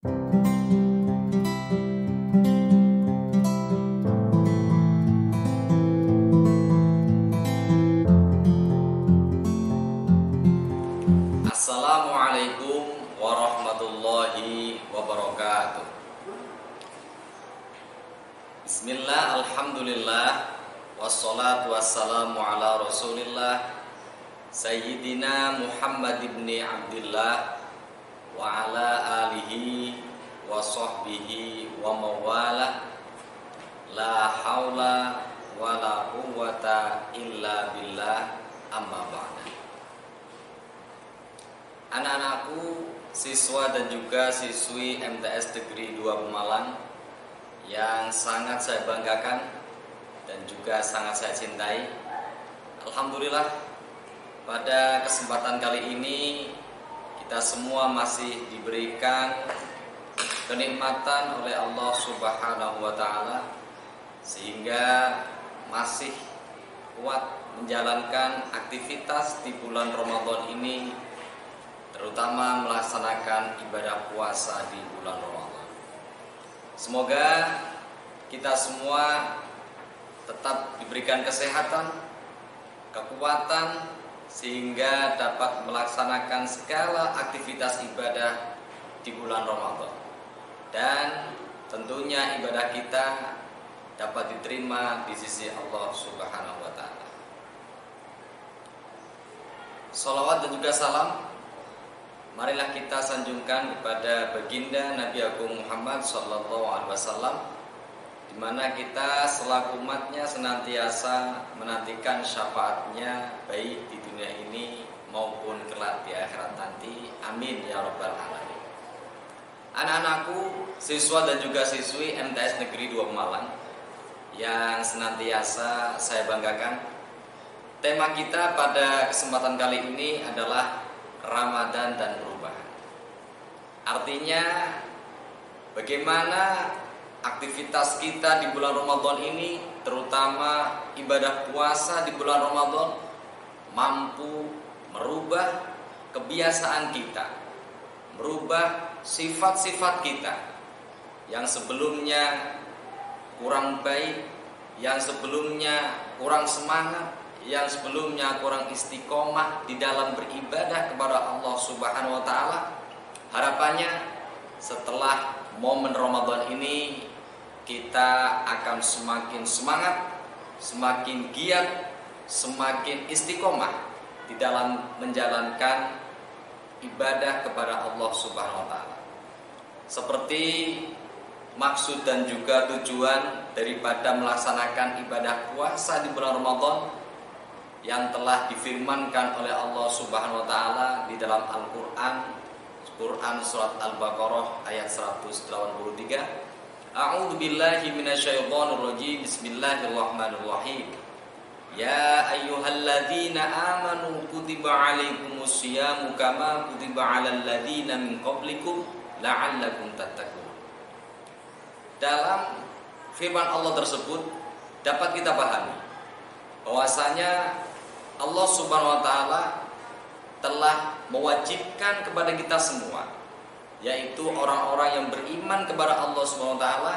Assalamualaikum warahmatullahi wabarakatuh. Bismillah, alhamdulillah, wassalatu wassalamu ala rasulillah Sayyidina Muhammad ibn Abdillah wa ala alihi wa sahbihi wa mawalah. La hawla wa la quwwata illa billah, amma ba'da. Anak-anakku, siswa dan juga siswi MTS Negeri 2 Pemalang yang sangat saya banggakan dan juga sangat saya cintai. Alhamdulillah, pada kesempatan kali ini kita semua masih diberikan kenikmatan oleh Allah Subhanahu wa Ta'ala, sehingga masih kuat menjalankan aktivitas di bulan Ramadan ini, terutama melaksanakan ibadah puasa di bulan Ramadan. Semoga kita semua tetap diberikan kesehatan, kekuatan, sehingga dapat melaksanakan segala aktivitas ibadah di bulan Ramadan. Dan tentunya ibadah kita dapat diterima di sisi Allah Subhanahu wa Ta'ala. Salawat dan juga salam marilah kita sanjungkan kepada baginda Nabi Agung Muhammad sallallahu alaihi wasallam, di mana kita selaku umatnya senantiasa menantikan syafaatnya baik di dunia ini maupun kelak di akhirat nanti. Amin ya rabbal alamin. Anak-anakku, siswa dan juga siswi MTS Negeri 2 Pemalang yang senantiasa saya banggakan, tema kita pada kesempatan kali ini adalah Ramadan dan perubahan. Artinya, bagaimana aktivitas kita di bulan Ramadan ini, terutama ibadah puasa di bulan Ramadan, mampu merubah kebiasaan kita, merubah sifat-sifat kita yang sebelumnya kurang baik, yang sebelumnya kurang semangat, yang sebelumnya kurang istiqomah di dalam beribadah kepada Allah Subhanahu wa Ta'ala. Harapannya setelah momen Ramadan ini kita akan semakin semangat, semakin giat, semakin istiqomah di dalam menjalankan ibadah kepada Allah Subhanahu wa Ta'ala. Seperti maksud dan juga tujuan daripada melaksanakan ibadah puasa di bulan Ramadan yang telah difirmankan oleh Allah Subhanahu wa Ta'ala di dalam Al-Qur'an, surat Al-Baqarah ayat 183. A'udzu billahi minasyaitonir rajim. Bismillahirrahmanirrahim. Ya ayyuhalladzina amanu kutiba 'alaikumusyamu kama kutiba 'alal ladzina min qablikum la'allakum tattaqun. Dalam firman Allah tersebut dapat kita pahami bahwasanya Allah Subhanahu wa Ta'ala telah mewajibkan kepada kita semua, yaitu orang-orang yang beriman kepada Allah Subhanahu wa Ta'ala,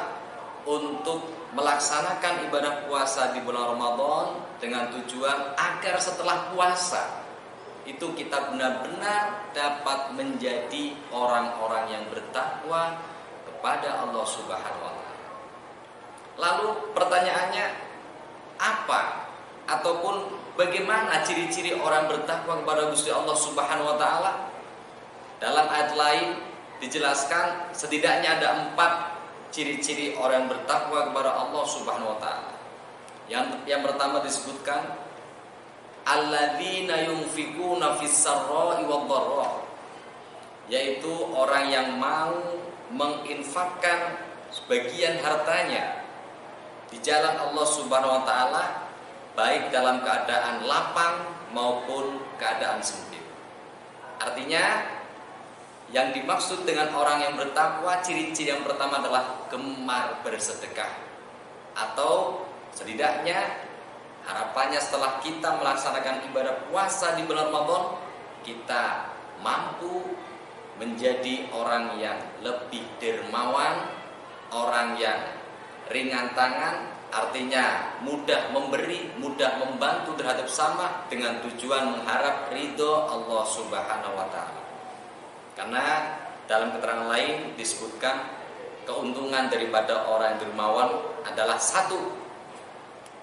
untuk melaksanakan ibadah puasa di bulan Ramadan dengan tujuan agar setelah puasa itu kita benar-benar dapat menjadi orang-orang yang bertakwa kepada Allah Subhanahu wa Ta'ala. Lalu pertanyaannya, apa ataupun bagaimana ciri-ciri orang bertakwa kepada Gusti Allah Subhanahu wa Ta'ala? Dalam ayat lain dijelaskan setidaknya ada 4 ciri-ciri orang bertakwa kepada Allah Subhanahu wa Ta'ala. Yang pertama disebutkan alladzina yunfikuna fis-sarra'i wad-dharra, yaitu orang yang mau menginfakkan sebagian hartanya di jalan Allah Subhanahu wa Ta'ala, baik dalam keadaan lapang maupun keadaan sempit. Artinya, yang dimaksud dengan orang yang bertakwa, ciri-ciri yang pertama adalah gemar bersedekah, atau setidaknya harapannya setelah kita melaksanakan ibadah puasa di bulan Ramadan, kita mampu menjadi orang yang lebih dermawan, orang yang ringan tangan, artinya mudah memberi, mudah membantu terhadap sama dengan tujuan mengharap ridho Allah Subhanahu wa taala. Karena dalam keterangan lain disebutkan keuntungan daripada orang yang dermawan adalah satu,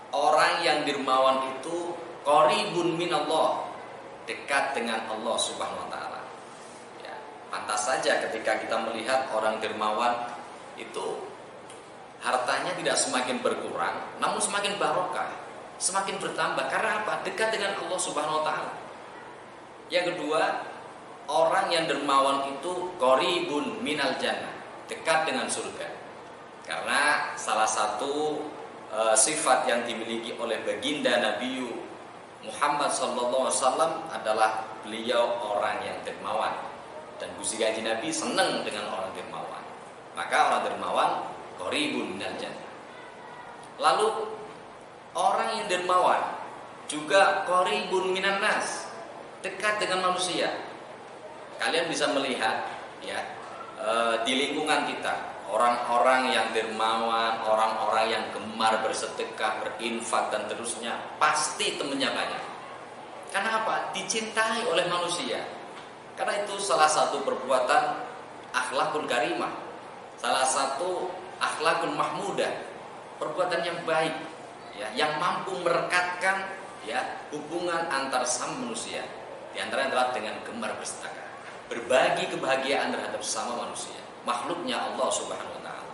orang yang dermawan itu qaribun minallah, dekat dengan Allah Subhanahu wa taala. Ya, pantas saja ketika kita melihat orang dermawan itu hartanya tidak semakin berkurang, namun semakin barokah, semakin bertambah. Karena apa? Dekat dengan Allah Subhanahu wa taala. Yang kedua, orang yang dermawan itu qaribun minal jannah, dekat dengan surga. Karena salah satu sifat yang dimiliki oleh baginda Nabi Muhammad SAW adalah beliau orang yang dermawan. Dan Gusti Kanjeng Nabi senang dengan orang dermawan. Maka orang dermawan qaribun minal jannah. Lalu orang yang dermawan juga qaribun minan nas, dekat dengan manusia. Kalian bisa melihat ya, di lingkungan kita, orang-orang yang dermawan, orang-orang yang gemar bersedekah, berinfak dan terusnya, pasti temannya banyak. Karena apa? Dicintai oleh manusia. Karena itu salah satu perbuatan akhlakul karimah, salah satu akhlakul mahmudah, perbuatan yang baik ya, yang mampu merekatkan ya hubungan antar sama manusia. Di antaranya adalah dengan gemar bersedekah, berbagi kebahagiaan terhadap sesama manusia, makhluknya Allah Subhanahu wa taala.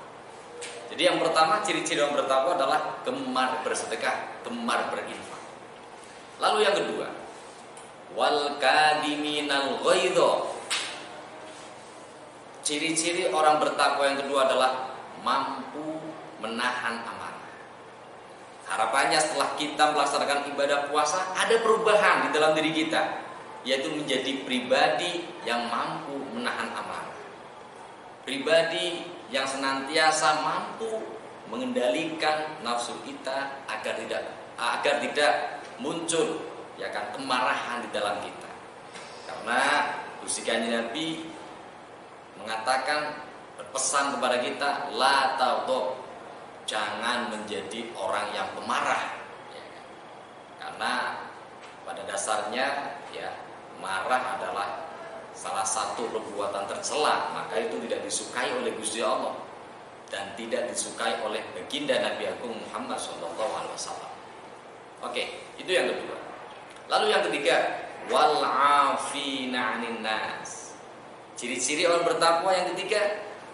Jadi yang pertama, ciri-ciri orang bertakwa adalah gemar bersedekah, gemar berinfak. Lalu yang kedua, wal kadiminal ghaidha. Ciri-ciri orang bertakwa yang kedua adalah mampu menahan amarah. Harapannya setelah kita melaksanakan ibadah puasa, ada perubahan di dalam diri kita, yaitu menjadi pribadi yang mampu menahan amarah, pribadi yang senantiasa mampu mengendalikan nafsu kita agar tidak muncul ya kan kemarahan di dalam kita. Karena Gusti Kanjeng Nabi mengatakan, berpesan kepada kita, la taghdab, jangan menjadi orang yang pemarah ya kan? Karena pada dasarnya ya, marah adalah salah satu perbuatan tercela, maka itu tidak disukai oleh Gusti Allah dan tidak disukai oleh baginda Nabi Agung Muhammad SAW. Oke, itu yang kedua. Lalu yang ketiga, wal 'afina 'anil nas. Ciri-ciri orang bertakwa yang ketiga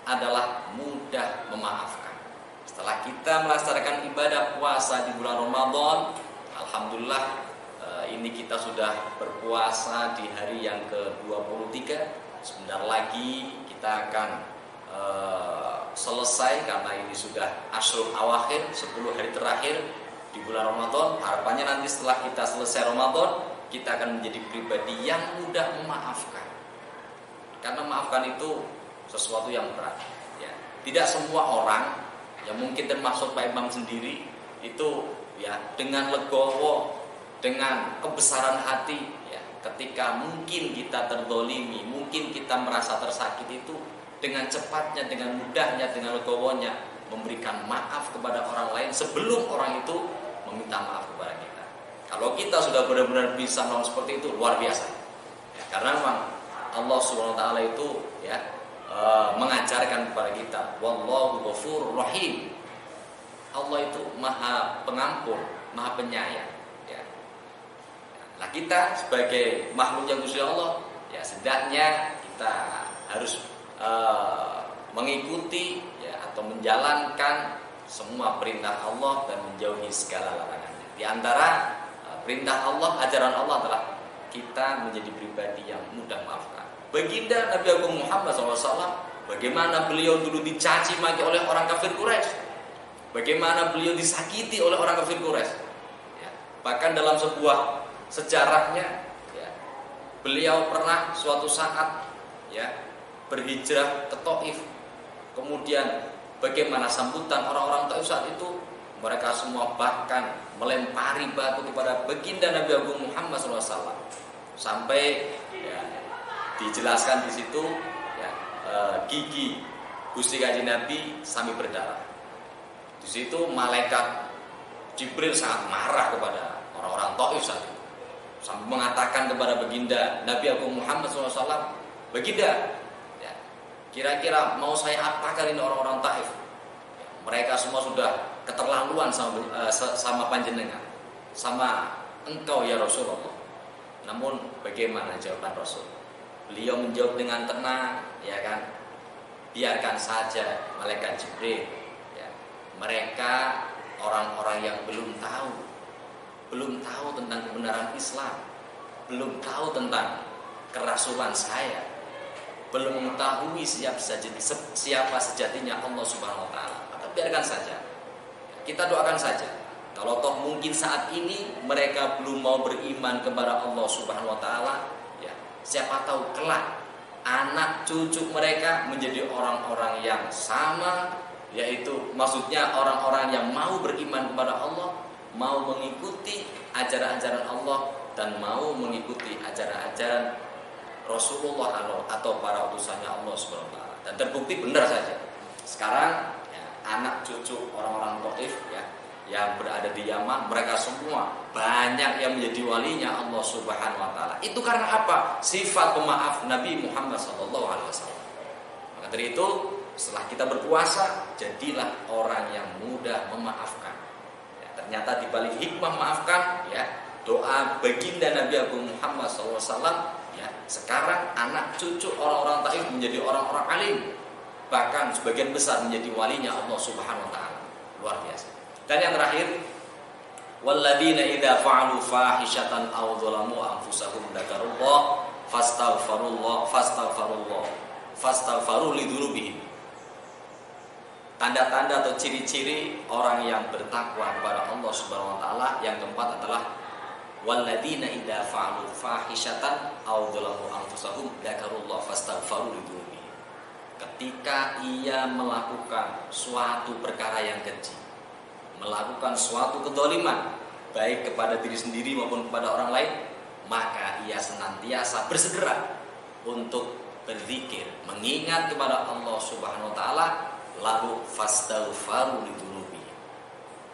adalah mudah memaafkan. Setelah kita melaksanakan ibadah puasa di bulan Ramadan, alhamdulillah ini kita sudah berpuasa di hari yang ke-23. Sebentar lagi kita akan selesai, karena ini sudah Ashrul Awakhir, 10 hari terakhir di bulan Ramadan. Harapannya nanti setelah kita selesai Ramadan, kita akan menjadi pribadi yang mudah memaafkan. Karena maafkan itu sesuatu yang berat ya. Tidak semua orang, yang mungkin termasuk Pak Imam sendiri, itu ya dengan legowo, dengan kebesaran hati ya, ketika mungkin kita terdolimi, mungkin kita merasa tersakiti, itu dengan cepatnya, dengan mudahnya, dengan legowonya memberikan maaf kepada orang lain sebelum orang itu meminta maaf kepada kita. Kalau kita sudah benar-benar bisa melakukan seperti itu, luar biasa ya, karena memang Allah Subhanahu wa taala itu ya mengajarkan kepada kita, wallahu ghafurur rahim. Allah itu maha pengampun, maha penyayang ya. Nah, kita sebagai makhluk yang Gusti Allah ya, setidaknya kita harus mengikuti ya, atau menjalankan semua perintah Allah dan menjauhi segala larangannya. Di antara perintah Allah, ajaran Allah adalah kita menjadi pribadi yang mudah maafkan. Baginda Nabi Agung Muhammad SAW, bagaimana beliau dulu dicaci maki oleh orang kafir Quraisy, bagaimana beliau disakiti oleh orang kafir Quraisy ya. Bahkan dalam sebuah sejarahnya ya, beliau pernah suatu saat ya berhijrah ke Taif. Kemudian bagaimana sambutan orang-orang Taif saat itu? Mereka semua bahkan melempari batu kepada baginda Nabi Agung Muhammad SAW, sampai ya, dijelaskan di situ ya, gigi Gusti Kanjeng Nabi sami berdarah. Di situ malaikat Jibril sangat marah kepada orang-orang Taif saat itu, sampai mengatakan kepada baginda Nabi Agung Muhammad SAW, "Baginda, ya, kira-kira mau saya apakan ini orang-orang Taif? Ya, mereka semua sudah keterlaluan sama panjenengan, sama engkau ya Rasulullah." Namun bagaimana jawaban Rasul? Beliau menjawab dengan tenang, ya kan? Biarkan saja malaikat Jibril. Ya. Mereka orang-orang yang belum tahu tentang kebenaran Islam, belum tahu tentang kerasulan saya, belum mengetahui siapa sejatinya Allah Subhanahu Wa Taala. Maka biarkan saja. Kita doakan saja. Kalau toh mungkin saat ini mereka belum mau beriman kepada Allah Subhanahu Wa Taala, ya siapa tahu kelak anak cucu mereka menjadi orang-orang yang sama, yaitu maksudnya orang-orang yang mau beriman kepada Allah, mau mengikuti ajaran-ajaran Allah dan mau mengikuti ajaran-ajaran Rasulullah atau para utusannya Allah Subhanahu Wa Taala. Dan terbukti benar saja. Sekarang ya, anak cucu orang-orang Taif ya yang berada di Yaman, mereka semua banyak yang menjadi walinya Allah Subhanahu Wa Taala. Itu karena apa? Sifat pemaaf Nabi Muhammad SAW. Maka dari itu, setelah kita berpuasa, jadilah orang yang mudah memaafkan. Ya, ternyata di balik hikmah memaafkan, ya doa baginda Nabi Agung Muhammad SAW. Ya, sekarang anak cucu orang-orang Taif menjadi orang-orang alim, bahkan sebagian besar menjadi walinya Allah Subhanahu Wa Taala. Luar biasa. Dan yang terakhir, walladzina idza fa'alu fahishatan aw dzalamu anfusahum dzakarullah fastaghfaru lidzunubihim. Tanda-tanda atau ciri-ciri orang yang bertakwa kepada Allah Subhanahu Wa Taala yang keempat adalah walladzina idza fa'alu fahishatan aw dzalamu anfusahum dzakarullah fastaghfaru lidzunubihim. Ketika ia melakukan suatu perkara yang keji, melakukan suatu kezaliman baik kepada diri sendiri maupun kepada orang lain, maka ia senantiasa bersegera untuk berzikir, mengingat kepada Allah Subhanahu Wa Taala, lalu fastaghfaru lidzunubi.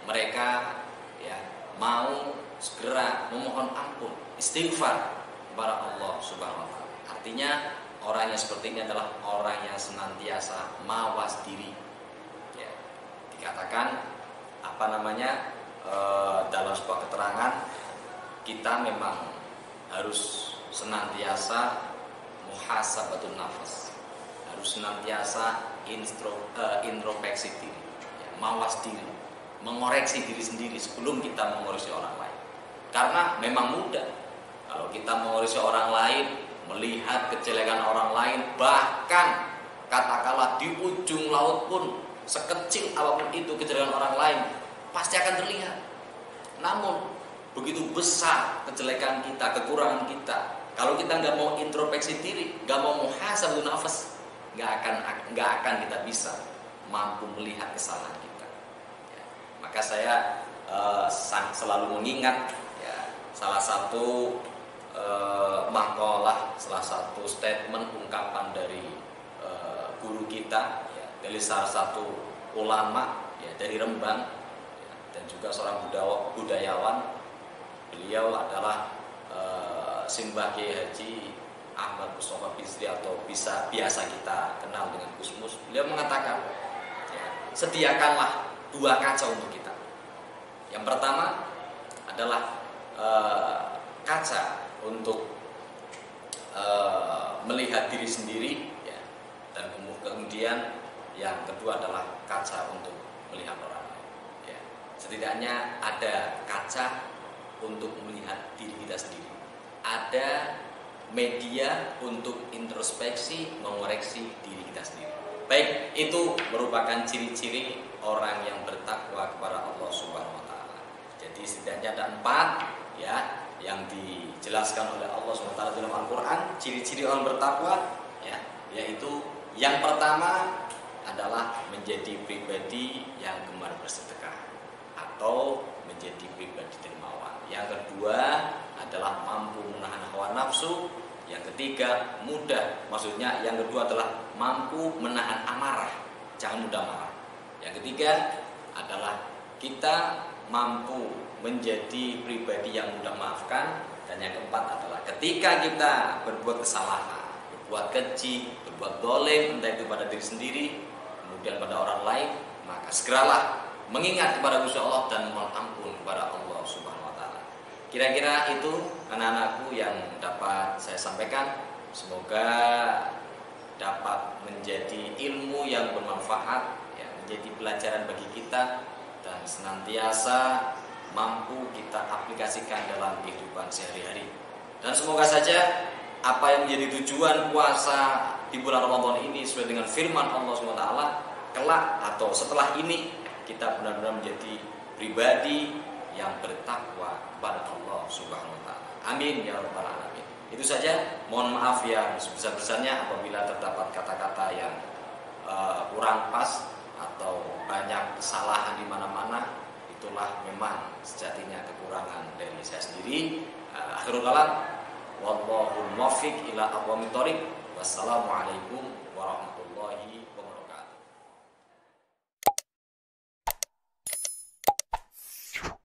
Mereka ya mau segera memohon ampun, istighfar kepada Allah Subhanahu Wa Taala. Artinya orang yang seperti ini adalah orang yang senantiasa mawas diri. Ya, dikatakan dalam sebuah keterangan, kita memang harus senantiasa muhasabatun nafas, harus senantiasa introspeksi diri, ya, mawas diri, mengoreksi diri sendiri sebelum kita mengoreksi orang lain. Karena memang mudah kalau kita mengoreksi orang lain, melihat kejelekan orang lain, bahkan katakanlah di ujung laut pun, sekecil apapun itu kejelekan orang lain pasti akan terlihat. Namun begitu besar kejelekan kita, kekurangan kita, kalau kita nggak mau introspeksi diri, nggak mau muhasabun nafas, nggak akan kita bisa mampu melihat kesalahan kita. Ya, maka saya selalu mengingat ya, salah satu maqalah, salah satu statement ungkapan dari guru kita, ya, dari salah satu ulama ya, dari Rembang, dan juga seorang budayawan. Beliau adalah Simbah Kiai Haji Ahmad Mustafa Bisri atau biasa kita kenal dengan Gusmus. Beliau mengatakan, ya, sediakanlah dua kaca untuk kita. Yang pertama adalah kaca untuk melihat diri sendiri, ya, dan kemudian yang kedua adalah kaca untuk melihat orang. Setidaknya ada kaca untuk melihat diri kita sendiri, ada media untuk introspeksi, mengoreksi diri kita sendiri. Baik, itu merupakan ciri-ciri orang yang bertakwa kepada Allah Subhanahu Wa Taala. Jadi setidaknya ada 4 ya yang dijelaskan oleh Allah Subhanahu Wa Taala dalam Al-Quran, ciri-ciri orang bertakwa, ya, yaitu yang pertama adalah menjadi pribadi yang gemar bersedekah atau menjadi pribadi dermawan. Yang kedua adalah mampu menahan hawa nafsu. Yang ketiga, mudah. Maksudnya yang kedua adalah mampu menahan amarah, jangan mudah marah. Yang ketiga adalah kita mampu menjadi pribadi yang mudah maafkan. Dan yang keempat adalah ketika kita berbuat kesalahan, berbuat keji, berbuat dolim, entah itu pada diri sendiri, kemudian pada orang lain, maka segeralah mengingat kepada Gusti Allah dan mohon ampun kepada Allah Subhanahu wa taala. Kira-kira itu anak-anakku yang dapat saya sampaikan. Semoga dapat menjadi ilmu yang bermanfaat, ya, menjadi pelajaran bagi kita dan senantiasa mampu kita aplikasikan dalam kehidupan sehari-hari. Dan semoga saja apa yang menjadi tujuan puasa di bulan Ramadan ini sesuai dengan firman Allah SWT, kelak atau setelah ini kita benar-benar menjadi pribadi yang bertakwa kepada Allah Subhanahu wa taala. Amin ya rabbal alamin. Itu saja, mohon maaf ya sebesar-besarnya apabila terdapat kata-kata yang kurang pas atau banyak kesalahan di mana-mana. Itulah memang sejatinya kekurangan dari saya sendiri. Akhirul kalam, wallahu muwaffiq ila aqwamit thoriq. Wassalamualaikum warahmatullahi